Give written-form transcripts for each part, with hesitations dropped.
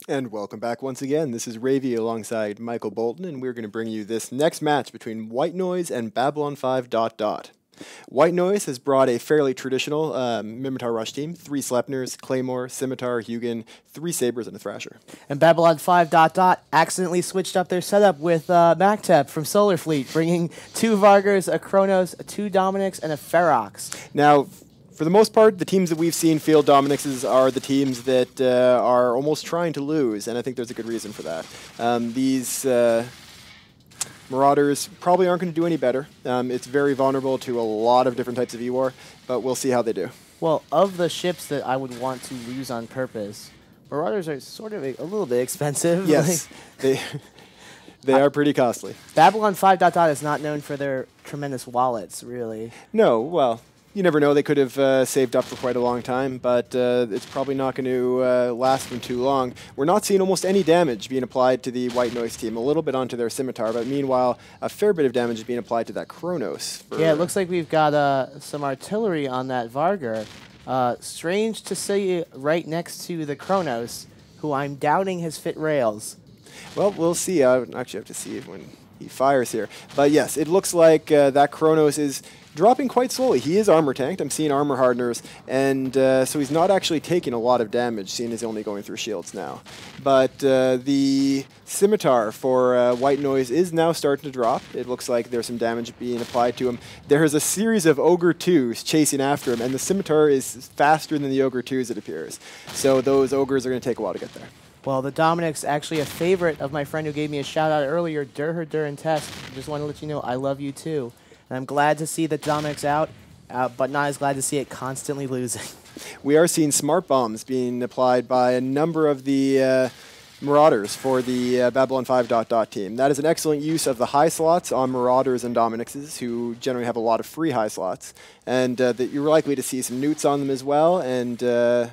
And welcome back once again. This is Ravy alongside Michael Bolton, and we're going to bring you this next match between White Noise and Babylon 5 ... White Noise has brought a fairly traditional Mimitar Rush team: 3 Sleipnirs, Claymore, Scimitar, Hugin, 3 Sabres, and a Thrasher. And Babylon 5 ... accidentally switched up their setup with Mactep from Solar Fleet, bringing 2 Vargars, a Kronos, 2 Dominics, and a Ferox. Now, for the most part, the teams that we've seen field Dominixes are the teams that are almost trying to lose, and I think there's a good reason for that. These Marauders probably aren't going to do any better. It's very vulnerable to a lot of different types of E-War, but we'll see how they do. Well, of the ships that I would want to lose on purpose, Marauders are sort of a little bit expensive. Yes, they are pretty costly. Babylon 5 ... is not known for their tremendous wallets, really. No, well, you never know. They could have saved up for quite a long time, but it's probably not going to last them too long. We're not seeing almost any damage being applied to the White Noise team, a little bit onto their Scimitar, but meanwhile, a fair bit of damage is being applied to that Kronos. Yeah, it looks like we've got some artillery on that Vargar. Strange to see right next to the Kronos, who I'm doubting has fit rails. Well, we'll see. I actually have to see when he fires here. But yes, it looks like that Kronos is dropping quite slowly. He is armor tanked. I'm seeing armor hardeners, and so he's not actually taking a lot of damage, seeing as he's only going through shields now. But the Scimitar for White Noise is now starting to drop. It looks like there's some damage being applied to him. There's a series of Ogre 2s chasing after him, and the Scimitar is faster than the Ogre 2s, it appears. So those Ogres are going to take a while to get there. Well, the Dominic's actually a favorite of my friend who gave me a shout-out earlier, Durher Durin Test. Just want to let you know I love you too. And I'm glad to see that Dominic's out, but not as glad to see it constantly losing. We are seeing smart bombs being applied by a number of the Marauders for the Babylon 5 ... team. That is an excellent use of the high slots on Marauders and Dominixes, who generally have a lot of free high slots. And that you're likely to see some newts on them as well, and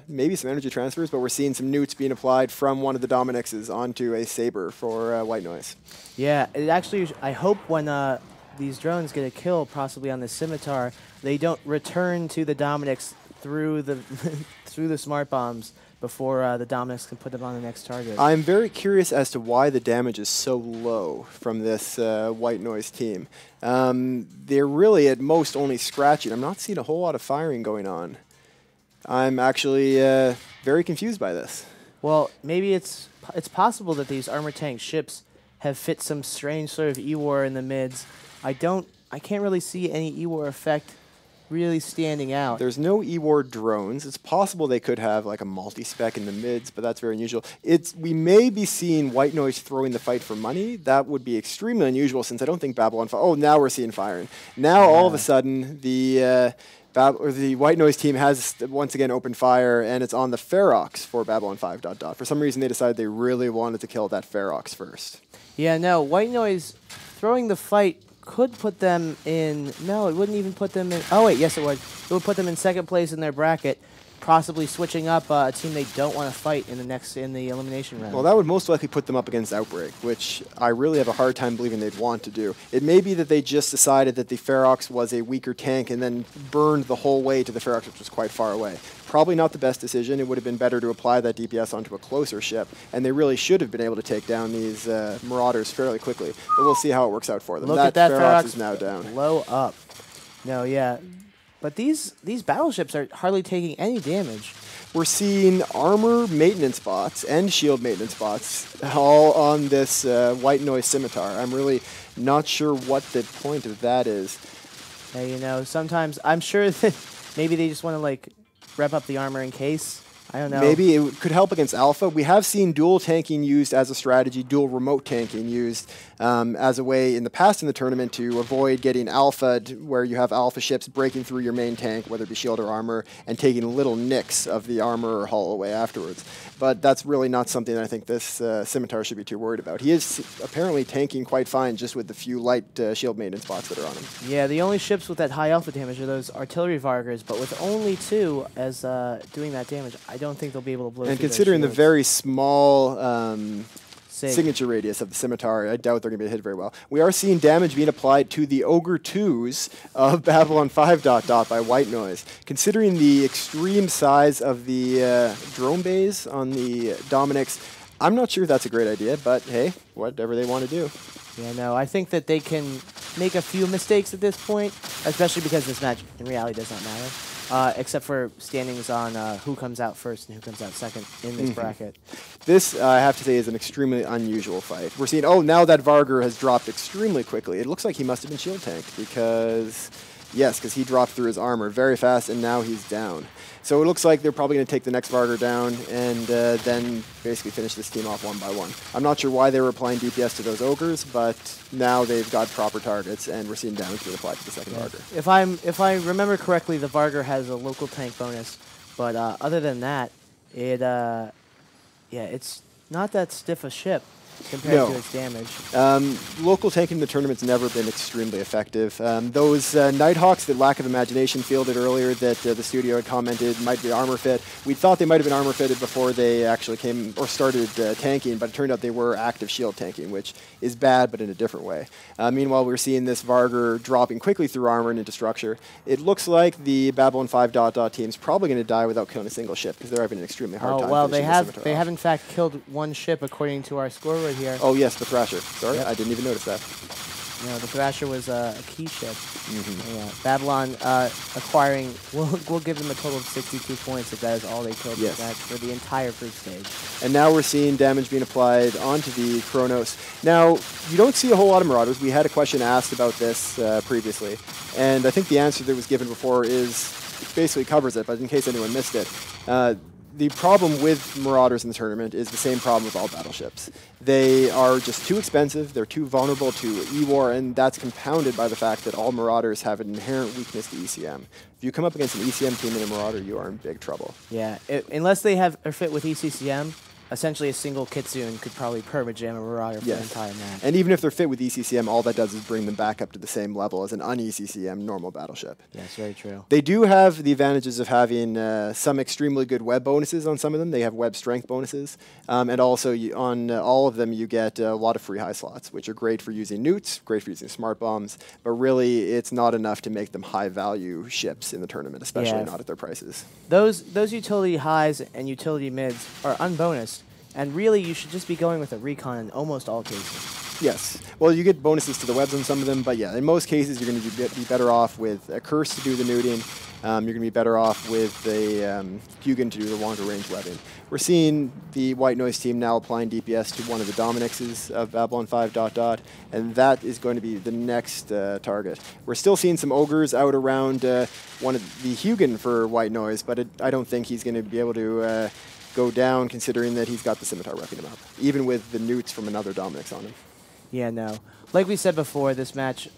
maybe some energy transfers, but we're seeing some newts being applied from one of the Dominixes onto a Saber for White Noise. Yeah, it actually, I hope when these drones get a kill, possibly on the Scimitar, they don't return to the Dominics through the through the smart bombs before the Dominics can put them on the next target. I'm very curious as to why the damage is so low from this White Noise team. They're really at most only scratching. I'm not seeing a whole lot of firing going on. I'm actually very confused by this. Well, maybe it's possible that these armor tank ships have fit some strange sort of E-War in the mids. I can't really see any E-War effect really standing out. There's no E-War drones. It's possible they could have like a multi-spec in the mids, but that's very unusual. We may be seeing White Noise throwing the fight for money. That would be extremely unusual since I don't think Babylon... Oh, now we're seeing firing. Now all of a sudden the White Noise team has once again opened fire, and it's on the Ferox for Babylon 5 ... For some reason they decided they really wanted to kill that Ferox first. Yeah, no, White Noise throwing the fight could put them in... No, it wouldn't even put them in... Oh, wait, yes, it would. It would put them in second place in their bracket, possibly switching up a team they don't want to fight in the elimination round. Well, that would most likely put them up against Outbreak, which I really have a hard time believing they'd want to do. It may be that they just decided that the Ferox was a weaker tank and then burned the whole way to the Ferox, which was quite far away. Probably not the best decision. It would have been better to apply that DPS onto a closer ship, and they really should have been able to take down these Marauders fairly quickly. But we'll see how it works out for them. Look at that Ferox is now down. Blow up. No, yeah. But these battleships are hardly taking any damage. We're seeing armor maintenance bots and shield maintenance bots all on this White Noise Scimitar. I'm really not sure what the point of that is. Yeah, you know, sometimes I'm sure that maybe they just want to like rep up the armor in case. I don't know. Maybe it could help against Alpha. We have seen dual tanking used as a strategy, dual remote tanking used as a way in the past in the tournament to avoid getting Alpha, where you have Alpha ships breaking through your main tank, whether it be shield or armor, and taking little nicks of the armor or hull away afterwards. But that's really not something that I think this Scimitar should be too worried about. He is apparently tanking quite fine just with the few light shield maintenance bots that are on him. Yeah, the only ships with that high Alpha damage are those artillery Vargars, but with only 2 as doing that damage, I don't think they'll be able to blow through And considering the shields. very small signature radius of the Scimitar, I doubt they're going to be hit very well. We are seeing damage being applied to the Ogre 2s of Babylon 5 ... by White Noise. Considering the extreme size of the drone bays on the Dominics, I'm not sure that's a great idea, but hey, whatever they want to do. Yeah, no, I think that they can make a few mistakes at this point, especially because this match in reality does not matter, except for standings on who comes out first and who comes out second in this bracket. This, I have to say, is an extremely unusual fight. We're seeing, oh, now that Vargar has dropped extremely quickly. It looks like he must have been shield tanked because, yes, because he dropped through his armor very fast, and now he's down. So it looks like they're probably going to take the next Vargar down and then basically finish this team off one by one. I'm not sure why they were applying DPS to those ogres, but now they've got proper targets, and we're seeing damage being applied to the second Vargar. If I remember correctly, the Vargar has a local tank bonus, but other than that, it's not that stiff a ship compared to its damage. Local tanking in the tournament's never been extremely effective. Those Nighthawks that Lack of Imagination fielded earlier that the studio had commented might be armor fit. We thought they might have been armor fitted before they actually came or started tanking, but it turned out they were active shield tanking, which is bad, but in a different way. Meanwhile, we're seeing this Vargar dropping quickly through armor and into structure. It looks like the Babylon 5 ... team's probably going to die without killing a single ship because they're having an extremely hard time. Well, they have in fact killed one ship according to our score right here. Oh yes, the Thrasher. Sorry, I didn't even notice that. No, the Thrasher was a key ship. Yeah, Babylon acquiring. We'll give them a total of 62 points if that is all they killed this match for the entire group stage. And now we're seeing damage being applied onto the Kronos. Now you don't see a whole lot of Marauders. We had a question asked about this previously, and I think the answer that was given before basically covers it. But in case anyone missed it. The problem with Marauders in the tournament is the same problem with all battleships. They are just too expensive, they're too vulnerable to E-War, and that's compounded by the fact that all Marauders have an inherent weakness to ECM. If you come up against an ECM team in a Marauder, you are in big trouble. Yeah, unless they are fit with ECCM, essentially a single Kitsune could probably perma-jam a Marauder for the entire match. And even if they're fit with ECCM, all that does is bring them back up to the same level as an un-ECCM normal battleship. Yes, very true. They do have the advantages of having some extremely good web bonuses on some of them. They have web strength bonuses. And also on all of them, you get a lot of free high slots, which are great for using newts, great for using smart bombs, but really it's not enough to make them high-value ships in the tournament, especially not at their prices. Those utility highs and utility mids are unbonused. And really, you should just be going with a recon in almost all cases. Yes. Well, you get bonuses to the webs on some of them, but yeah, in most cases, you're going to be better off with a Curse to do the nuding. You're going to be better off with a Hugin to do the longer range webbing. We're seeing the White Noise team now applying DPS to one of the Dominixes of Babylon 5 ... and that is going to be the next target. We're still seeing some ogres out around one of the Hugin for White Noise, but I don't think he's going to be able to go down, considering that he's got the Scimitar wrecking him up, even with the newts from another Dominix on him. Yeah, no. Like we said before, this match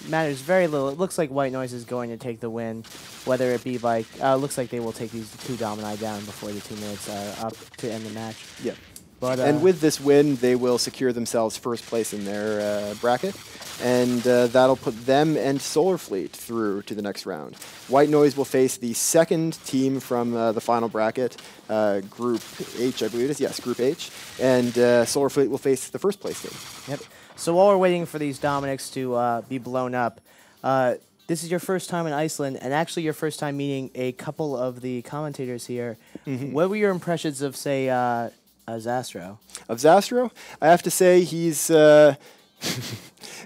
matters very little. It looks like White Noise is going to take the win, whether it be by... looks like they will take these two Domini down before the 2 minutes are up to end the match. Yeah. But, and with this win, they will secure themselves first place in their bracket, and that'll put them and Solar Fleet through to the next round. White Noise will face the second team from the final bracket, Group H, I believe it is. Yes, Group H. And Solar Fleet will face the first place team. Yep. So while we're waiting for these Dominics to be blown up, this is your first time in Iceland, and actually your first time meeting a couple of the commentators here. What were your impressions of, say, Zastro? Of Zastro? I have to say he's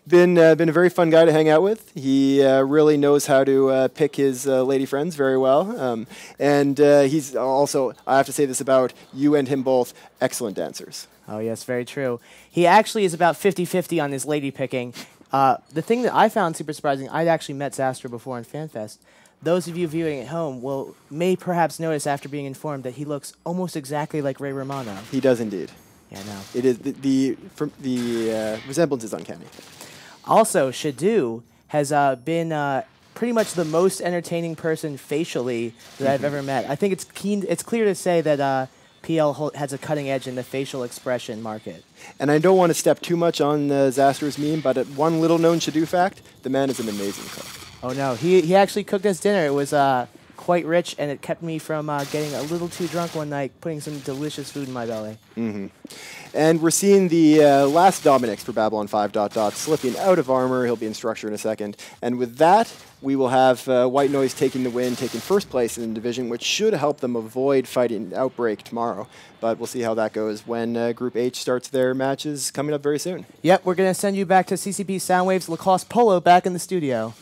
been a very fun guy to hang out with. He really knows how to pick his lady friends very well. And he's also, I have to say this about you and him both, excellent dancers. Oh, yes, very true. He actually is about 50-50 on his lady picking. The thing that I found super surprising, I'd actually met Zastro before in FanFest. Those of you viewing at home may perhaps notice after being informed that he looks almost exactly like Ray Romano. He does indeed. Yeah, no. It is the resemblance is uncanny. Also, Shadu has been pretty much the most entertaining person facially that I've ever met. I think it's clear to say that PL has a cutting edge in the facial expression market. And I don't want to step too much on Zastro's meme, but one little known Shadu fact: the man is an amazing cook. Oh no, he actually cooked us dinner. It was quite rich, and it kept me from getting a little too drunk one night, putting some delicious food in my belly. And we're seeing the last Dominix for Babylon 5 ... slipping out of armor. He'll be in structure in a second. And with that, we will have White Noise taking the win, taking first place in the division, which should help them avoid fighting Outbreak tomorrow. But we'll see how that goes when Group H starts their matches coming up very soon. Yep, we're going to send you back to CCP Soundwave's Lacoste Polo back in the studio.